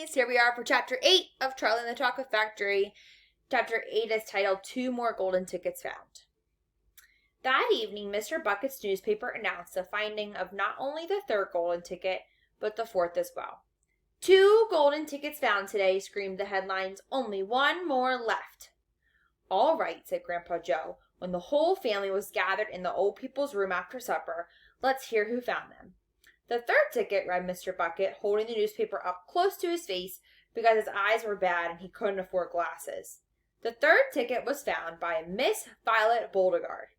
Bunnies. Here we are for Chapter 8 of Charlie and the Chocolate Factory. Chapter 8 is titled 2 More Golden Tickets Found. That evening, Mr. Bucket's newspaper announced the finding of not only the third golden ticket, but the fourth as well. 2 golden tickets found today, screamed the headlines. Only 1 more left. All right, said Grandpa Joe, when the whole family was gathered in the old people's room after supper. Let's hear who found them. The third ticket, read Mr. Bucket, holding the newspaper up close to his face because his eyes were bad and he couldn't afford glasses. The third ticket was found by Miss Violet Beauregard.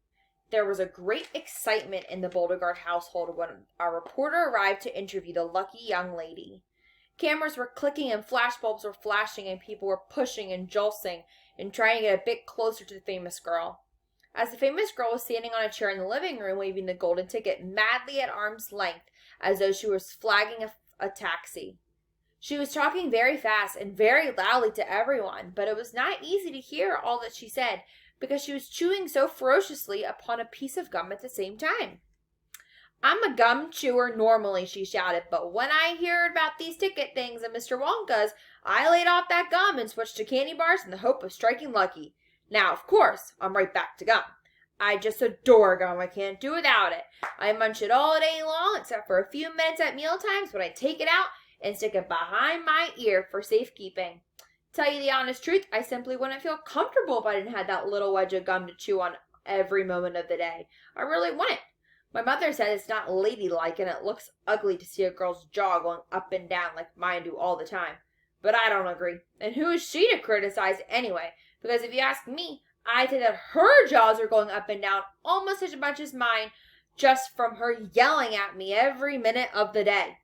There was a great excitement in the Beauregard household when a reporter arrived to interview the lucky young lady. Cameras were clicking and flashbulbs were flashing and people were pushing and jolting and trying to get a bit closer to the famous girl. As the famous girl was standing on a chair in the living room waving the golden ticket madly at arm's length as though she was flagging a taxi. She was talking very fast and very loudly to everyone, but it was not easy to hear all that she said because she was chewing so ferociously upon a piece of gum at the same time. I'm a gum chewer normally, she shouted, but when I heard about these ticket things and Mr. Wonka's, I laid off that gum and switched to candy bars in the hope of striking lucky. Now, of course, I'm right back to gum. I just adore gum. I can't do without it. I munch it all day long, except for a few minutes at meal times when I take it out and stick it behind my ear for safekeeping. Tell you the honest truth, I simply wouldn't feel comfortable if I didn't have that little wedge of gum to chew on every moment of the day. I really wouldn't. My mother said it's not ladylike and it looks ugly to see a girl's jaw going up and down like mine do all the time. But I don't agree. And who is she to criticize anyway? Because if you ask me, I think that her jaws are going up and down almost as much as mine just from her yelling at me every minute of the day.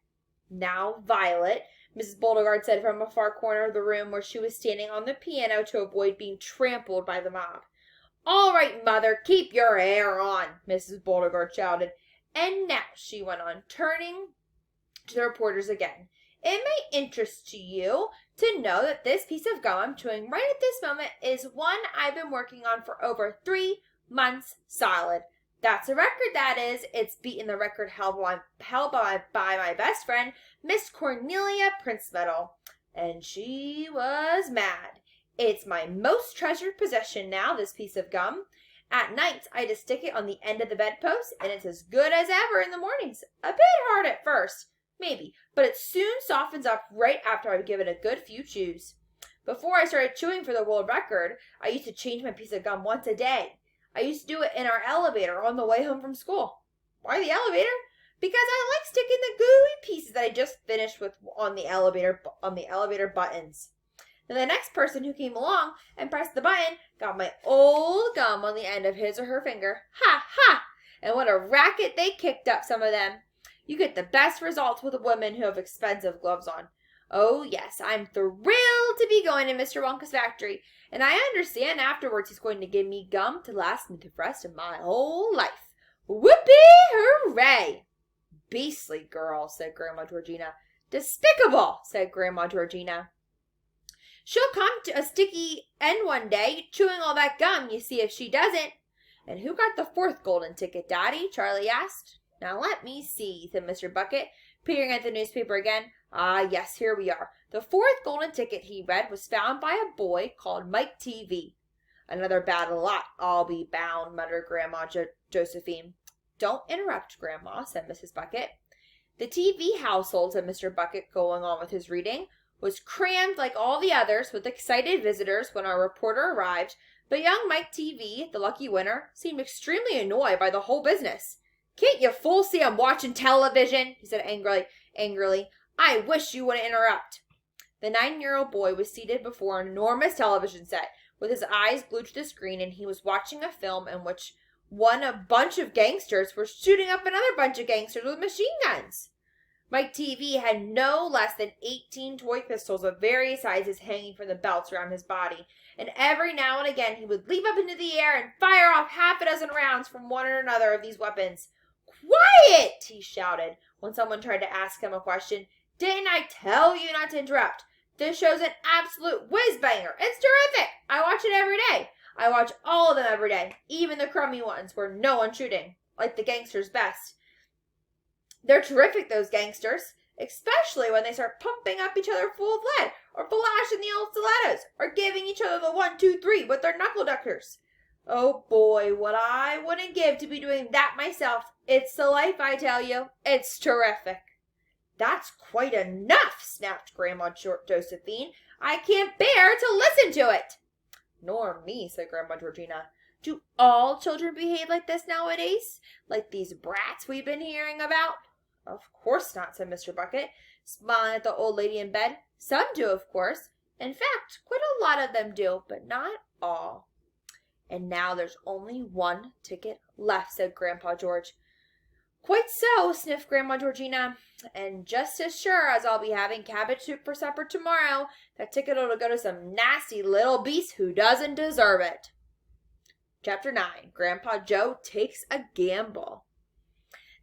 Now, Violet, Mrs. Beauregard said from a far corner of the room where she was standing on the piano to avoid being trampled by the mob. All right, Mother, keep your hair on, Mrs. Beauregard shouted. And now, she went on, turning to the reporters again. It may interest you to know that this piece of gum I'm chewing right at this moment is one I've been working on for over 3 months solid. That's a record, that is. It's beaten the record held by my best friend, Miss Cornelia Princemetal. And she was mad. It's my most treasured possession now, this piece of gum. At nights, I just stick it on the end of the bedpost, and it's as good as ever in the mornings. A bit hard at first. Maybe, but it soon softens up right after I've given it a good few chews. Before I started chewing for the world record, I used to change my piece of gum once a day. I used to do it in our elevator on the way home from school. Why the elevator? Because I like sticking the gooey pieces that I just finished with on the elevator buttons. Then the next person who came along and pressed the button got my old gum on the end of his or her finger. Ha ha! And what a racket they kicked up, some of them. You get the best results with women who have expensive gloves on. Oh, yes, I'm thrilled to be going to Mr. Wonka's factory, and I understand afterwards he's going to give me gum to last me the rest of my whole life. Whoopee hooray! Beastly girl, said Grandma Georgina. Despicable, said Grandma Georgina. She'll come to a sticky end one day, chewing all that gum, you see if she doesn't. And who got the fourth golden ticket, Daddy? Charlie asked. Now let me see, said Mr. Bucket, peering at the newspaper again. Ah, yes, here we are. The fourth golden ticket, he read, was found by a boy called Mike TV. Another bad lot, I'll be bound, muttered Grandma Josephine. Don't interrupt, Grandma, said Mrs. Bucket. The TV household, said Mr. Bucket, going on with his reading, was crammed like all the others with excited visitors when our reporter arrived, but young Mike TV, the lucky winner, seemed extremely annoyed by the whole business. Can't you fools see I'm watching television? He said angrily. I wish you wouldn't interrupt. The 9-year-old boy was seated before an enormous television set with his eyes glued to the screen, and he was watching a film in which a bunch of gangsters were shooting up another bunch of gangsters with machine guns. Mike TV had no less than 18 toy pistols of various sizes hanging from the belts around his body, and every now and again he would leap up into the air and fire off half a dozen rounds from one or another of these weapons. Quiet! He shouted when someone tried to ask him a question. Didn't I tell you not to interrupt? This show's an absolute whiz-banger. It's terrific. I watch it every day. I watch all of them every day, even the crummy ones where no one's shooting, like the gangsters best. They're terrific, those gangsters. especially when they start pumping up each other full of lead, or flashing the old stilettos, or giving each other the 1, 2, 3 with their knuckle duckers. Oh boy, what I wouldn't give to be doing that myself. It's the life, I tell you. It's terrific. That's quite enough, snapped Grandma Josephine. I can't bear to listen to it. Nor me, said Grandma Georgina. Do all children behave like this nowadays? Like these brats we've been hearing about? Of course not, said Mr. Bucket, smiling at the old lady in bed. Some do, of course. In fact, quite a lot of them do, but not all. And now there's only one ticket left, said Grandpa George. Quite so, sniffed Grandma Georgina. And just as sure as I'll be having cabbage soup for supper tomorrow, that ticket will go to some nasty little beast who doesn't deserve it. Chapter 9. Grandpa Joe Takes a Gamble.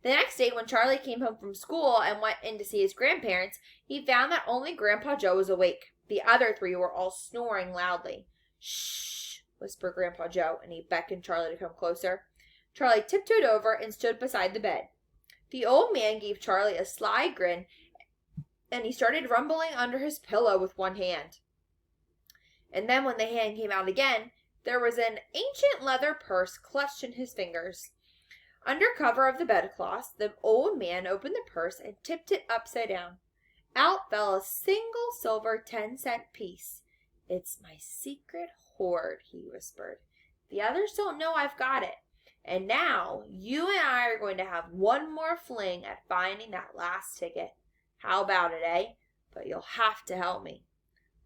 The next day, when Charlie came home from school and went in to see his grandparents, he found that only Grandpa Joe was awake. The other three were all snoring loudly. Shh, whispered Grandpa Joe, and he beckoned Charlie to come closer. Charlie tiptoed over and stood beside the bed. The old man gave Charlie a sly grin, and he started rumbling under his pillow with one hand. And then when the hand came out again, there was an ancient leather purse clutched in his fingers. Under cover of the bedclothes, the old man opened the purse and tipped it upside down. Out fell a single silver 10-cent piece. It's my secret hoard, he whispered. The others don't know I've got it. And now you and I are going to have one more fling at finding that last ticket. How about it, eh? But you'll have to help me.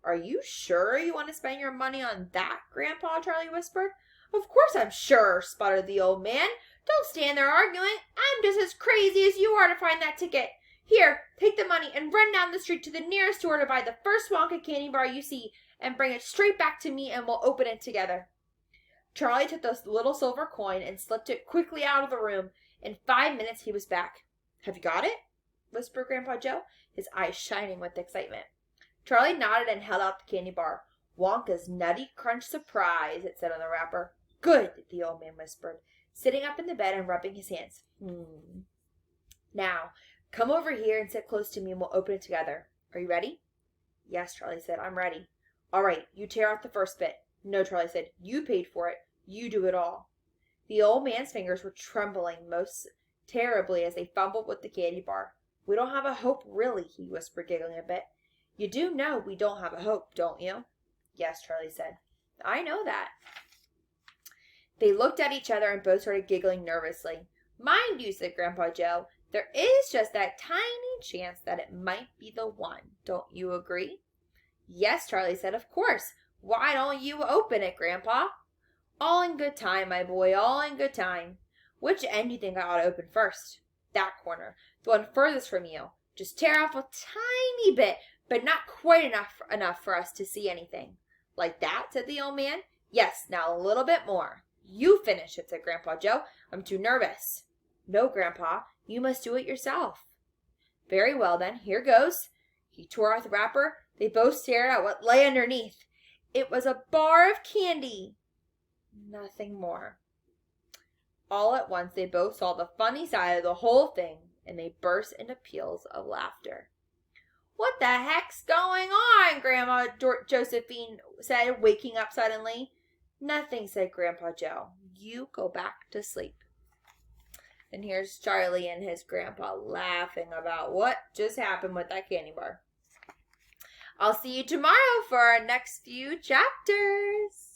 Are you sure you want to spend your money on that, Grandpa? Charlie whispered. Of course I'm sure, sputtered the old man. Don't stand there arguing. I'm just as crazy as you are to find that ticket. Here, take the money and run down the street to the nearest store to buy the first Wonka candy bar you see and bring it straight back to me and we'll open it together. Charlie took the little silver coin and slipped it quickly out of the room. In 5 minutes he was back. Have you got it? Whispered Grandpa Joe, his eyes shining with excitement. Charlie nodded and held out the candy bar. Wonka's Nutty Crunch Surprise, it said on the wrapper. Good, the old man whispered, sitting up in the bed and rubbing his hands. Now, come over here and sit close to me and we'll open it together. Are you ready? Yes, Charlie said, I'm ready. All right, you tear out the first bit. No, Charlie said, you paid for it. You do it all. The old man's fingers were trembling most terribly as they fumbled with the candy bar. We don't have a hope, really, he whispered, giggling a bit. You do know we don't have a hope, don't you? Yes, Charlie said. I know that. They looked at each other and both started giggling nervously. Mind you, said Grandpa Joe, there is just that tiny chance that it might be the one. Don't you agree? Yes, Charlie said, of course. Why don't you open it, Grandpa? All in good time, my boy, all in good time. Which end do you think I ought to open first? That corner, the one furthest from you. Just tear off a tiny bit, but not quite enough for us to see anything. Like that, said the old man. Yes, now a little bit more. You finish it, said Grandpa Joe. I'm too nervous. No, Grandpa, you must do it yourself. Very well, then, here goes. He tore off the wrapper. They both stared at what lay underneath. It was a bar of candy. Nothing more. All at once they both saw the funny side of the whole thing, and they burst into peals of laughter. What the heck's going on? Grandma Josephine said, waking up suddenly. Nothing, said Grandpa Joe. You go back to sleep. And here's Charlie and his grandpa laughing about what just happened with that candy bar. I'll see you tomorrow for our next few chapters.